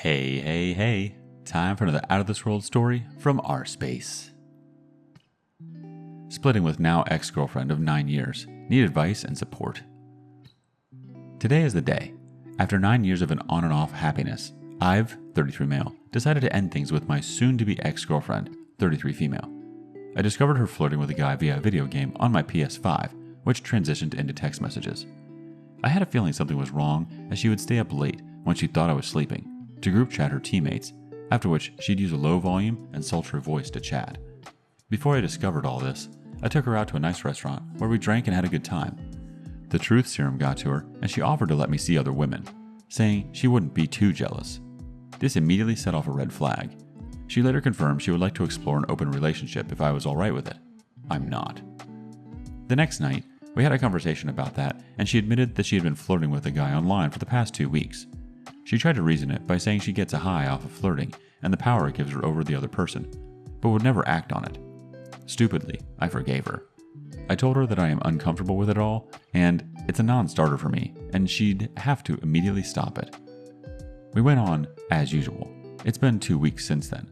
Hey. Time for another out of this world story from rSpace. Splitting with now ex-girlfriend of 9 years. Need advice and support. Today is the day. After 9 years of an on and off happiness, I've, 33 male, decided to end things with my soon-to-be ex-girlfriend, 33 female. I discovered her flirting with a guy via a video game on my PS5, which transitioned into text messages. I had a feeling something was wrong as she would stay up late when she thought I was sleeping, to group chat her teammates, after which she'd use a low volume and sultry voice to chat. Before I discovered all this, I took her out to a nice restaurant where we drank and had a good time. The truth serum got to her and she offered to let me see other women, saying she wouldn't be too jealous. This immediately set off a red flag. She later confirmed she would like to explore an open relationship if I was alright with it. I'm not. The next night, we had a conversation about that and she admitted that she had been flirting with a guy online for the past 2 weeks. She tried to reason it by saying she gets a high off of flirting and the power it gives her over the other person, but would never act on it. Stupidly, I forgave her. I told her that I am uncomfortable with it all, and it's a non-starter for me, and she'd have to immediately stop it. We went on as usual. It's been 2 weeks since then.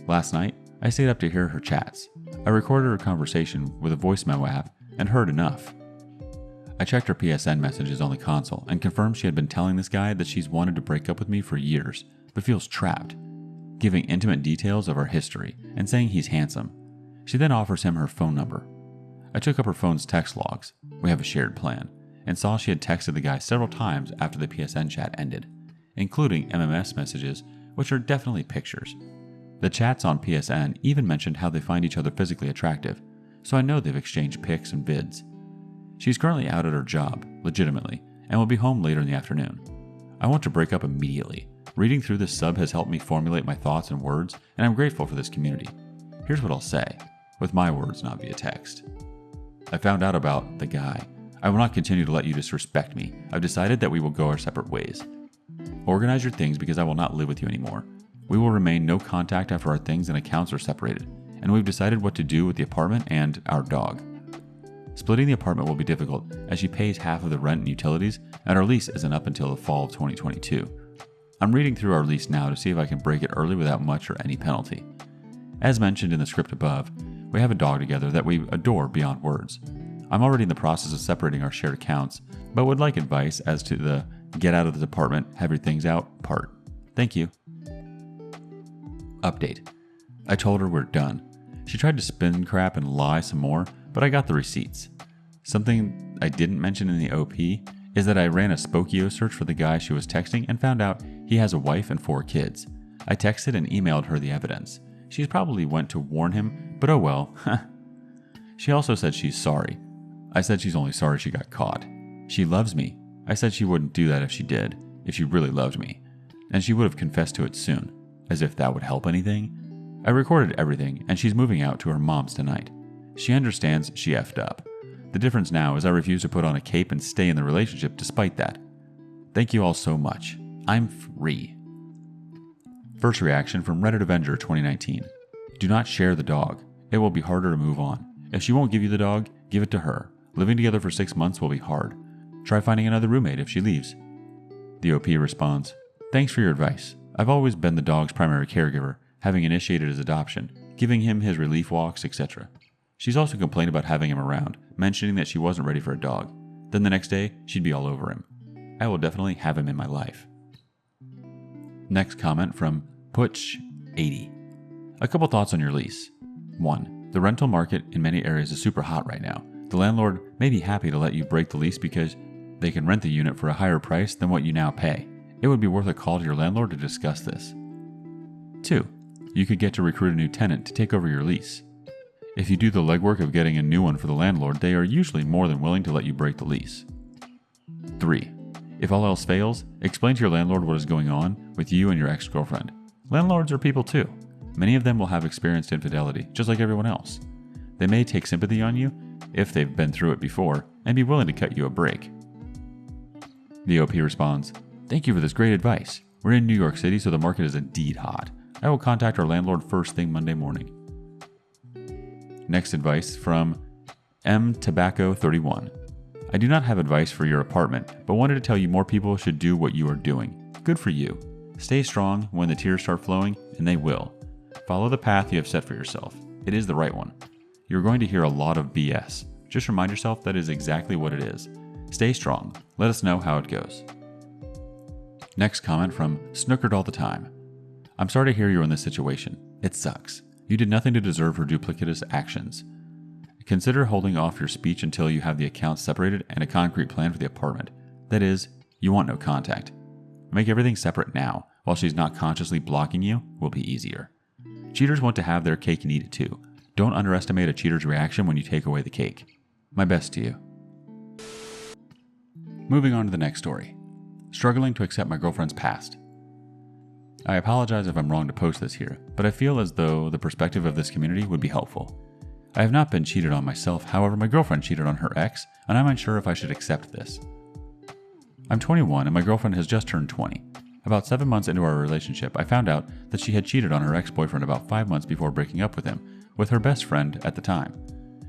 Last night, I stayed up to hear her chats. I recorded her conversation with a voice memo app and heard enough. I checked her PSN messages on the console and confirmed she had been telling this guy that she's wanted to break up with me for years, but feels trapped, giving intimate details of our history and saying he's handsome. She then offers him her phone number. I took up her phone's text logs, we have a shared plan, and saw she had texted the guy several times after the PSN chat ended, including MMS messages, which are definitely pictures. The chats on PSN even mentioned how they find each other physically attractive, so I know they've exchanged pics and vids. She's currently out at her job, legitimately, and will be home later in the afternoon. I want to break up immediately. Reading through this sub has helped me formulate my thoughts and words, and I'm grateful for this community. Here's what I'll say, with my words, not via text. I found out about the guy. I will not continue to let you disrespect me. I've decided that we will go our separate ways. Organize your things because I will not live with you anymore. We will remain no contact after our things and accounts are separated, and we've decided what to do with the apartment and our dog. Splitting the apartment will be difficult as she pays half of the rent and utilities, and our lease isn't up until the fall of 2022. I'm reading through our lease now to see if I can break it early without much or any penalty. As mentioned in the script above, we have a dog together that we adore beyond words. I'm already in the process of separating our shared accounts, but would like advice as to the get out of the apartment, have your things out part. Thank you. Update. I told her we're done. She tried to spin crap and lie some more, but I got the receipts. Something I didn't mention in the OP is that I ran a Spokio search for the guy she was texting and found out he has a wife and 4 kids. I texted and emailed her the evidence. She probably went to warn him, but oh well. She also said she's sorry. I said she's only sorry she got caught. She loves me. I said she wouldn't do that if she did, if she really loved me. And she would have confessed to it soon, as if that would help anything. I recorded everything, and she's moving out to her mom's tonight. She understands she effed up. The difference now is I refuse to put on a cape and stay in the relationship despite that. Thank you all so much. I'm free. First reaction from Reddit Avenger 2019. Do not share the dog. It will be harder to move on. If she won't give you the dog, give it to her. Living together for 6 months will be hard. Try finding another roommate if she leaves. The OP responds, thanks for your advice. I've always been the dog's primary caregiver, having initiated his adoption, giving him his relief walks, etc. She's also complained about having him around, mentioning that she wasn't ready for a dog. Then the next day, she'd be all over him. I will definitely have him in my life. Next comment from Putch80. A couple thoughts on your lease. 1. The rental market in many areas is super hot right now. The landlord may be happy to let you break the lease because they can rent the unit for a higher price than what you now pay. It would be worth a call to your landlord to discuss this. 2. You could get to recruit a new tenant to take over your lease. If you do the legwork of getting a new one for the landlord, they are usually more than willing to let you break the lease. 3. If all else fails, explain to your landlord what is going on with you and your ex-girlfriend. Landlords are people too. Many of them will have experienced infidelity, just like everyone else. They may take sympathy on you, if they've been through it before, and be willing to cut you a break. The OP responds, thank you for this great advice. We're in New York City, so the market is indeed hot. I will contact our landlord first thing Monday morning. Next advice from mtobacco31. I do not have advice for your apartment, but wanted to tell you more people should do what you are doing. Good for you. Stay strong when the tears start flowing, and they will. Follow the path you have set for yourself. It is the right one. You're going to hear a lot of BS. Just remind yourself that is exactly what it is. Stay strong. Let us know how it goes. Next comment from Snookered All the Time. I'm sorry to hear you're in this situation. It sucks. You did nothing to deserve her duplicitous actions. Consider holding off your speech until you have the accounts separated and a concrete plan for the apartment. That is, you want no contact. Make everything separate now, while she's not consciously blocking you, will be easier. Cheaters want to have their cake and eat it too. Don't underestimate a cheater's reaction when you take away the cake. My best to you. Moving on to the next story. Struggling to accept my girlfriend's past. I apologize if I'm wrong to post this here, but I feel as though the perspective of this community would be helpful. I have not been cheated on myself, however my girlfriend cheated on her ex, and I'm unsure if I should accept this. I'm 21 and my girlfriend has just turned 20. About 7 months into our relationship, I found out that she had cheated on her ex-boyfriend about 5 months before breaking up with him, with her best friend at the time.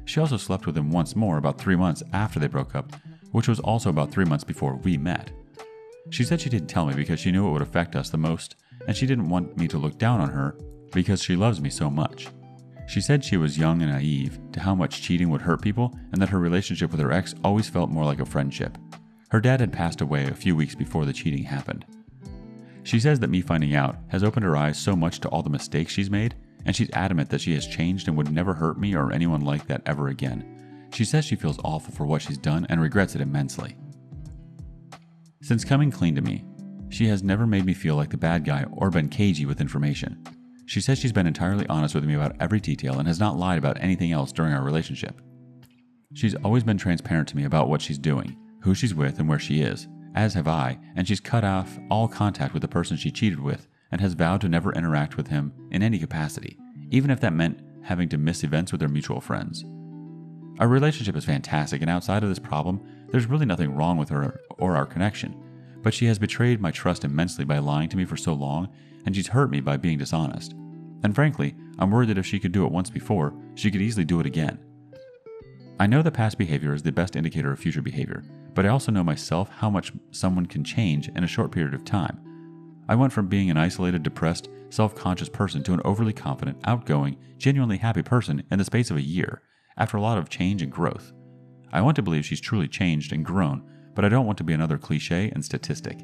She also slept with him once more about 3 months after they broke up, which was also about 3 months before we met. She said she didn't tell me because she knew it would affect us the most, and she didn't want me to look down on her because she loves me so much. She said she was young and naive to how much cheating would hurt people and that her relationship with her ex always felt more like a friendship. Her dad had passed away a few weeks before the cheating happened. She says that me finding out has opened her eyes so much to all the mistakes she's made, and she's adamant that she has changed and would never hurt me or anyone like that ever again. She says she feels awful for what she's done and regrets it immensely. Since coming clean to me, she has never made me feel like the bad guy or been cagey with information. She says she's been entirely honest with me about every detail and has not lied about anything else during our relationship. She's always been transparent to me about what she's doing, who she's with, and where she is, as have I, and she's cut off all contact with the person she cheated with and has vowed to never interact with him in any capacity, even if that meant having to miss events with their mutual friends. Our relationship is fantastic, and outside of this problem, there's really nothing wrong with her or our connection, but she has betrayed my trust immensely by lying to me for so long, and she's hurt me by being dishonest. And frankly, I'm worried that if she could do it once before, she could easily do it again. I know that past behavior is the best indicator of future behavior, but I also know myself how much someone can change in a short period of time. I went from being an isolated, depressed, self-conscious person to an overly confident, outgoing, genuinely happy person in the space of a year, after a lot of change and growth. I want to believe she's truly changed and grown, but I don't want to be another cliche and statistic.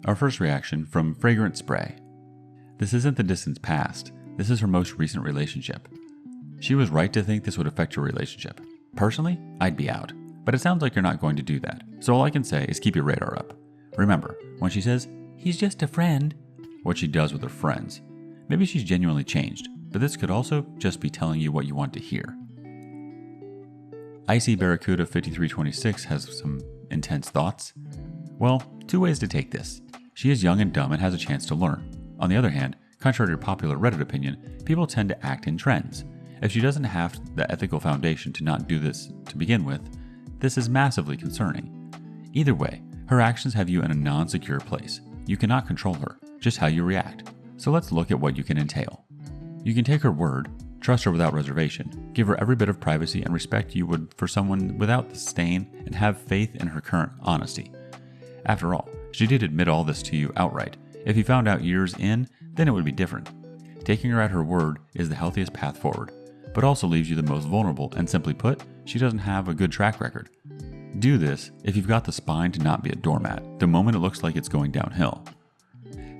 Our first reaction from Fragrant Spray. This isn't the distant past, this is her most recent relationship. She was right to think this would affect your relationship. Personally, I'd be out, but it sounds like you're not going to do that, so all I can say is keep your radar up. Remember, when she says, "He's just a friend," what she does with her friends. Maybe she's genuinely changed, but this could also just be telling you what you want to hear. Icy Barracuda 5326 has some intense thoughts. Well, 2 ways to take this. She is young and dumb and has a chance to learn. On the other hand, contrary to popular Reddit opinion, people tend to act in trends. If she doesn't have the ethical foundation to not do this to begin with, this is massively concerning. Either way, her actions have you in a non-secure place. You cannot control her, just how you react. So let's look at what you can entail. You can take her word, trust her without reservation, give her every bit of privacy and respect you would for someone without the stain, and have faith in her current honesty. After all, she did admit all this to you outright. If you found out years in, then it would be different. Taking her at her word is the healthiest path forward, but also leaves you the most vulnerable, and simply put, she doesn't have a good track record. Do this if you've got the spine to not be a doormat the moment it looks like it's going downhill.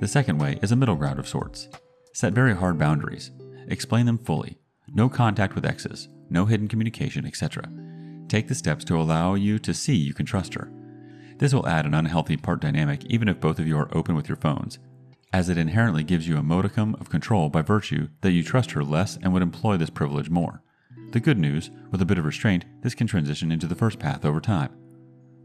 The second way is a middle ground of sorts. Set very hard boundaries. Explain them fully. No contact with exes, no hidden communication, etc. Take the steps to allow you to see you can trust her. This will add an unhealthy part dynamic even if both of you are open with your phones, as it inherently gives you a modicum of control by virtue that you trust her less and would employ this privilege more. The good news, with a bit of restraint, this can transition into the first path over time.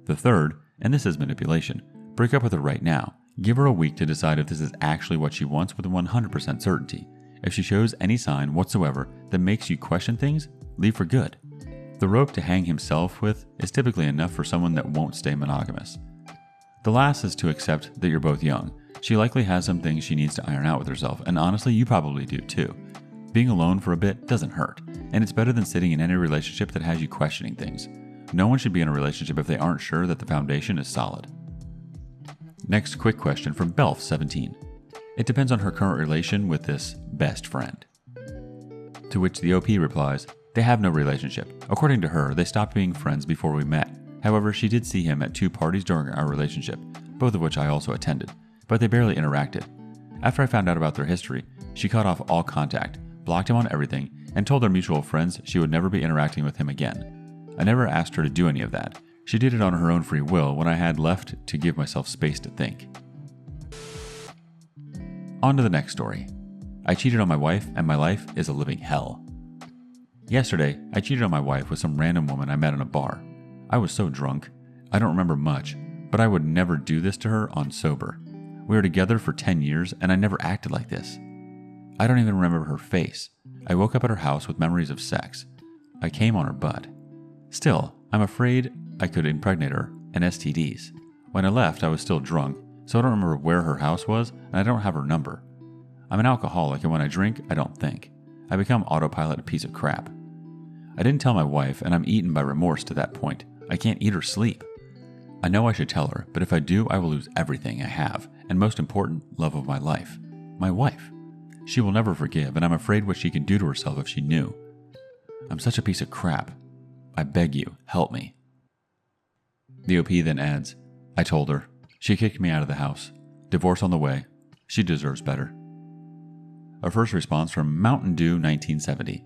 The third, and this is manipulation, break up with her right now. Give her a week to decide if this is actually what she wants with 100% certainty. If she shows any sign whatsoever that makes you question things, leave for good. The rope to hang himself with is typically enough for someone that won't stay monogamous. The last is to accept that you're both young. She likely has some things she needs to iron out with herself, and honestly, you probably do too. Being alone for a bit doesn't hurt, and it's better than sitting in any relationship that has you questioning things. No one should be in a relationship if they aren't sure that the foundation is solid. Next quick question from Belf17. It depends on her current relation with this best friend. To which the OP replies, they have no relationship. According to her, they stopped being friends before we met. However, she did see him at 2 parties during our relationship, both of which I also attended, but they barely interacted. After I found out about their history, she cut off all contact, blocked him on everything, and told their mutual friends she would never be interacting with him again. I never asked her to do any of that. She did it on her own free will when I had left to give myself space to think. On to the next story. I cheated on my wife and my life is a living hell. Yesterday, I cheated on my wife with some random woman I met in a bar. I was so drunk. I don't remember much, but I would never do this to her on sober. We were together for 10 years and I never acted like this. I don't even remember her face. I woke up at her house with memories of sex. I came on her butt. Still, I'm afraid I could impregnate her and STDs. When I left, I was still drunk, so I don't remember where her house was and I don't have her number. I'm an alcoholic and when I drink, I don't think. I become autopilot a piece of crap. I didn't tell my wife and I'm eaten by remorse to that point. I can't eat or sleep. I know I should tell her, but if I do, I will lose everything I have, and most important, love of my life. My wife. She will never forgive, and I'm afraid what she could do to herself if she knew. I'm such a piece of crap. I beg you, help me. The OP then adds, I told her. She kicked me out of the house. Divorce on the way. She deserves better. Our first response from Mountain Dew 1970.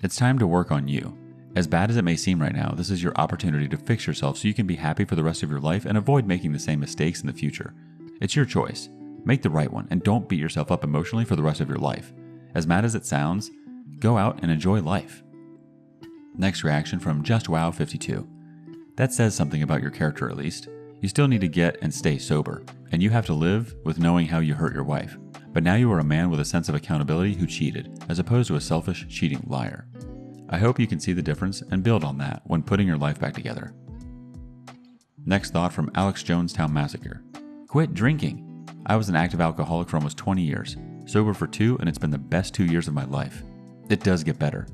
It's time to work on you. As bad as it may seem right now, this is your opportunity to fix yourself so you can be happy for the rest of your life and avoid making the same mistakes in the future. It's your choice. Make the right one and don't beat yourself up emotionally for the rest of your life. As mad as it sounds, go out and enjoy life. Next reaction from JustWow52. That says something about your character at least. You still need to get and stay sober, and you have to live with knowing how you hurt your wife. But now you are a man with a sense of accountability who cheated, as opposed to a selfish, cheating liar. I hope you can see the difference and build on that when putting your life back together. Next thought from Alex Jonestown Massacre. Quit drinking. I was an active alcoholic for almost 20 years, sober for 2, and it's been the best 2 years of my life. It does get better.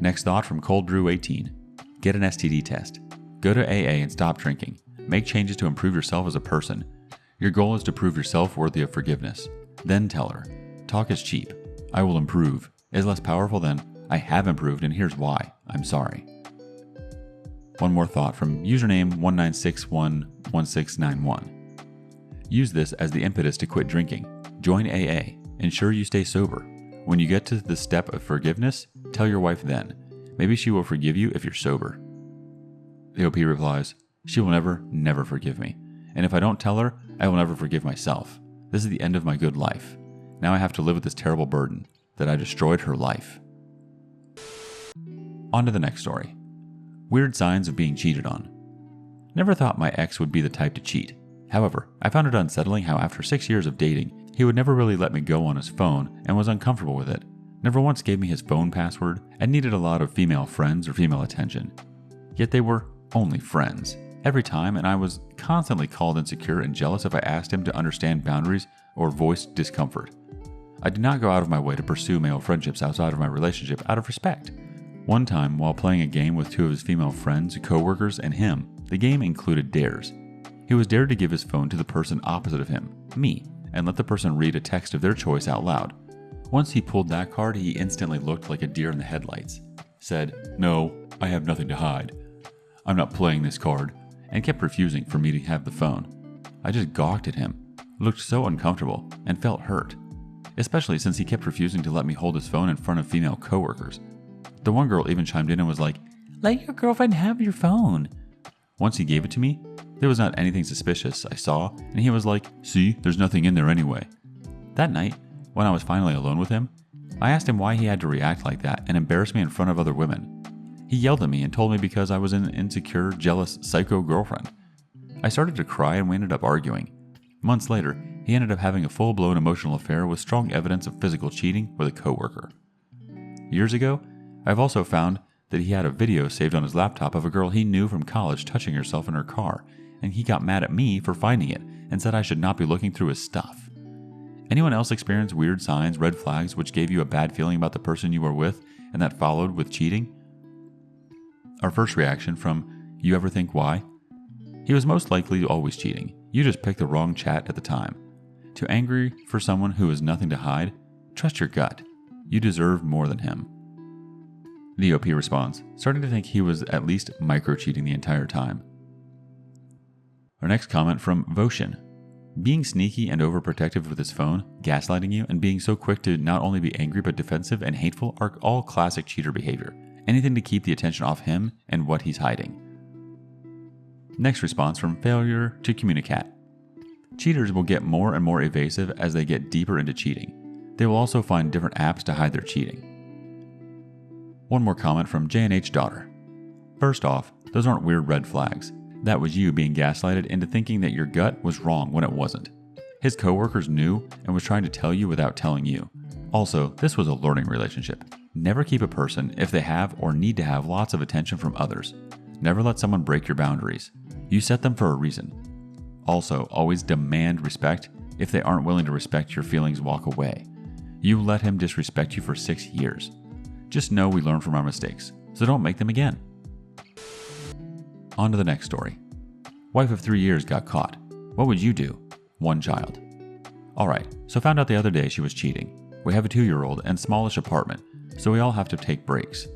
Next thought from Cold Brew 18. Get an STD test. Go to AA and stop drinking. Make changes to improve yourself as a person. Your goal is to prove yourself worthy of forgiveness. Then tell her. Talk is cheap. I will improve. Is less powerful than I have improved and here's why. I'm sorry. One more thought from username 19611691. Use this as the impetus to quit drinking. Join AA. Ensure you stay sober. When you get to the step of forgiveness, tell your wife then. Maybe she will forgive you if you're sober. The OP replies, she will never forgive me. And if I don't tell her, I will never forgive myself. This is the end of my good life. Now I have to live with this terrible burden that I destroyed her life. On to the next story. Weird signs of being cheated on. Never thought my ex would be the type to cheat. However, I found it unsettling how after 6 years of dating, he would never really let me go on his phone and was uncomfortable with it. Never once gave me his phone password and needed a lot of female friends or female attention. Yet they were only friends every time, and I was constantly called insecure and jealous if I asked him to understand boundaries or voiced discomfort. I did not go out of my way to pursue male friendships outside of my relationship out of respect. One time, while playing a game with 2 of his female friends, co-workers, and him, the game included dares. He was dared to give his phone to the person opposite of him, me, and let the person read a text of their choice out loud. Once he pulled that card, he instantly looked like a deer in the headlights, said, "No, I have nothing to hide. I'm not playing this card," and kept refusing for me to have the phone. I just gawked at him, looked so uncomfortable, and felt hurt, especially since he kept refusing to let me hold his phone in front of female coworkers. The one girl even chimed in and was like, "Let your girlfriend have your phone." Once he gave it to me, there was not anything suspicious I saw, and he was like, "See, there's nothing in there anyway." That night, when I was finally alone with him, I asked him why he had to react like that and embarrass me in front of other women. He yelled at me and told me because I was an insecure, jealous, psycho girlfriend. I started to cry and we ended up arguing. Months later, he ended up having a full-blown emotional affair with strong evidence of physical cheating with a coworker. Years ago, I've also found that he had a video saved on his laptop of a girl he knew from college touching herself in her car, and he got mad at me for finding it and said I should not be looking through his stuff. Anyone else experience weird signs, red flags, which gave you a bad feeling about the person you were with and that followed with cheating? Our first reaction from You Ever Think Why? He was most likely always cheating. You just picked the wrong chat at the time. Too angry for someone who has nothing to hide? Trust your gut. You deserve more than him. The OP responds, starting to think he was at least micro-cheating the entire time. Our next comment from Voshin. Being sneaky and overprotective with his phone, gaslighting you, and being so quick to not only be angry but defensive and hateful are all classic cheater behavior. Anything to keep the attention off him and what he's hiding. Next response from Failure to Communicate. Cheaters will get more and more evasive as they get deeper into cheating. They will also find different apps to hide their cheating. One more comment from J&H Daughter. First off, those aren't weird red flags. That was you being gaslighted into thinking that your gut was wrong when it wasn't. His coworkers knew and was trying to tell you without telling you. Also, this was a learning relationship. Never keep a person if they have or need to have lots of attention from others. Never let someone break your boundaries. You set them for a reason. Also, always demand respect. If they aren't willing to respect your feelings, walk away. You let him disrespect you for 6 years. Just know we learn from our mistakes, so don't make them again. On to the next story. Wife of 3 years got caught. What would you do? 1 child. Alright, so found out the other day she was cheating. We have a 2-year-old and smallish apartment, so we all have to take breaks.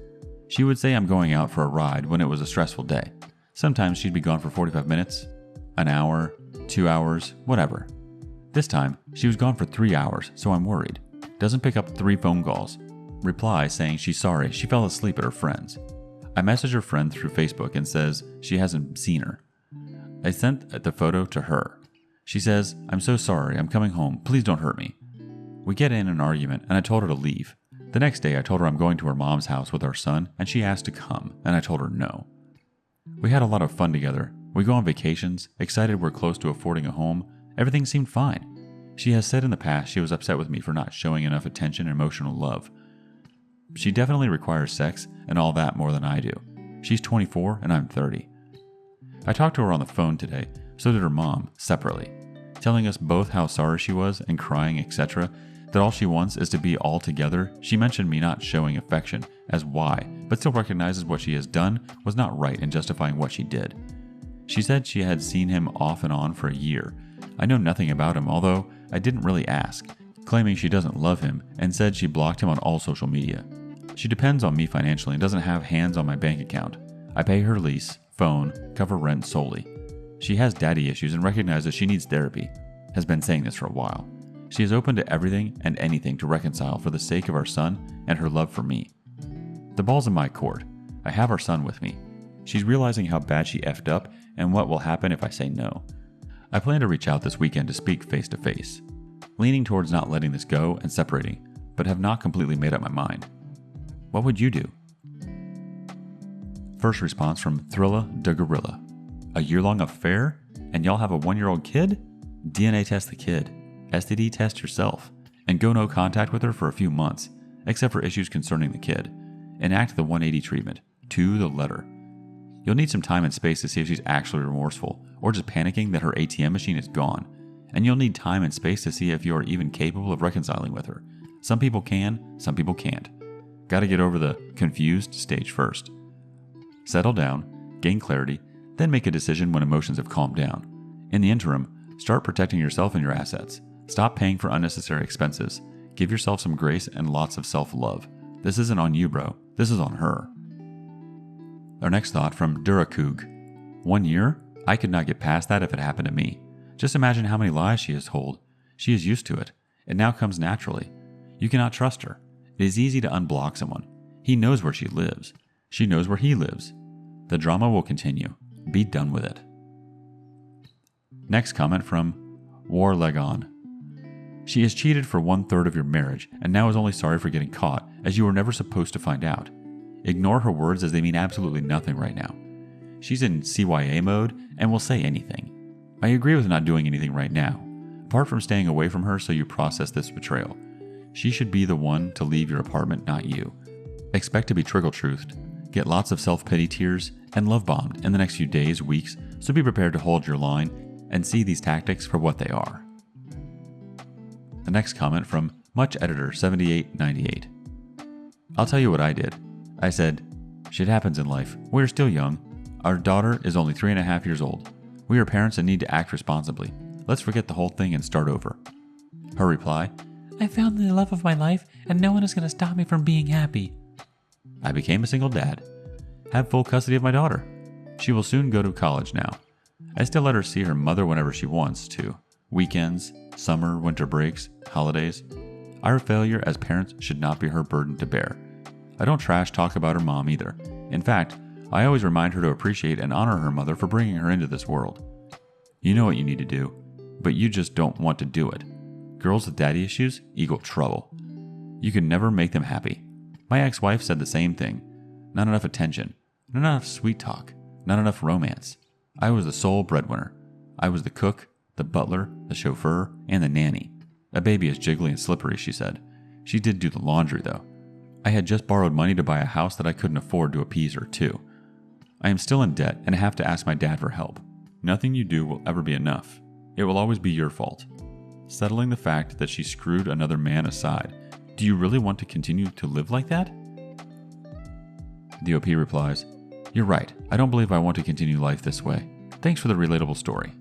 She would say I'm going out for a ride when it was a stressful day. Sometimes she'd be gone for 45 minutes, an hour, 2 hours, whatever. This time, she was gone for 3 hours, so I'm worried. Doesn't pick up 3 phone calls. Reply saying she's sorry she fell asleep at her friend's. I message her friend through Facebook and says she hasn't seen her. I sent the photo to her. She says, I'm so sorry, I'm coming home, please don't hurt me. We get in an argument and I told her to leave. The next day I told her I'm going to her mom's house with our son and she asked to come and I told her no. We had a lot of fun together. We go on vacations, excited we're close to affording a home. Everything seemed fine. She has said in the past she was upset with me for not showing enough attention and emotional love. She definitely requires sex and all that more than I do. She's 24 and I'm 30. I talked to her on the phone today, so did her mom, separately, telling us both how sorry she was and crying, etc., that all she wants is to be all together. She mentioned me not showing affection as why, but still recognizes what she has done was not right in justifying what she did. She said she had seen him off and on for a year. I know nothing about him, although I didn't really ask, claiming she doesn't love him and said she blocked him on all social media. She depends on me financially and doesn't have hands on my bank account. I pay her lease, phone, cover rent solely. She has daddy issues and recognizes she needs therapy. Has been saying this for a while. She is open to everything and anything to reconcile for the sake of our son and her love for me. The ball's in my court. I have our son with me. She's realizing how bad she effed up and what will happen if I say no. I plan to reach out this weekend to speak face to face. Leaning towards not letting this go and separating, but have not completely made up my mind. What would you do? First response from Thrilla the Gorilla. A year-long affair? And y'all have a 1-year-old kid? DNA test the kid. STD test yourself. And go no contact with her for a few months, except for issues concerning the kid. Enact the 180 treatment, to the letter. You'll need some time and space to see if she's actually remorseful, or just panicking that her ATM machine is gone. And you'll need time and space to see if you are even capable of reconciling with her. Some people can, some people can't. Gotta get over the confused stage first. Settle down, gain clarity, then make a decision when emotions have calmed down. In the interim, start protecting yourself and your assets. Stop paying for unnecessary expenses. Give yourself some grace and lots of self-love. This isn't on you, bro. This is on her. Our next thought from Durakoog. 1 year? I could not get past that if it happened to me. Just imagine how many lies she has told. She is used to it. It now comes naturally. You cannot trust her. It is easy to unblock someone. He knows where she lives. She knows where he lives. The drama will continue. Be done with it. Next comment from Warlegon. She has cheated for 1/3 of your marriage and now is only sorry for getting caught, as you were never supposed to find out. Ignore her words as they mean absolutely nothing right now. She's in CYA mode and will say anything. I agree with not doing anything right now, apart from staying away from her so you process this betrayal. She should be the one to leave your apartment, not you. Expect to be trickle-truthed, get lots of self-pity tears, and love-bombed in the next few days, weeks, so be prepared to hold your line and see these tactics for what they are. The next comment from MuchEditor7898. I'll tell you what I did. I said, shit happens in life. We're still young. Our daughter is only 3.5 years old. We are parents and need to act responsibly. Let's forget the whole thing and start over. Her reply, I found the love of my life and no one is going to stop me from being happy. I became a single dad. Have full custody of my daughter. She will soon go to college now. I still let her see her mother whenever she wants to. Weekends, summer, winter breaks, holidays. Our failure as parents should not be her burden to bear. I don't trash talk about her mom either. In fact, I always remind her to appreciate and honor her mother for bringing her into this world. You know what you need to do, but you just don't want to do it. Girls with daddy issues equal trouble. You can never make them happy. My ex-wife said the same thing. Not enough attention, not enough sweet talk, not enough romance. I was the sole breadwinner. I was the cook, the butler, the chauffeur, and the nanny. A baby is jiggly and slippery, she said. She did do the laundry, though. I had just borrowed money to buy a house that I couldn't afford to appease her, too. I am still in debt and have to ask my dad for help. Nothing you do will ever be enough. It will always be your fault. Settling the fact that she screwed another man aside, do you really want to continue to live like that? The OP replies, You're right. I don't believe I want to continue life this way. Thanks for the relatable story.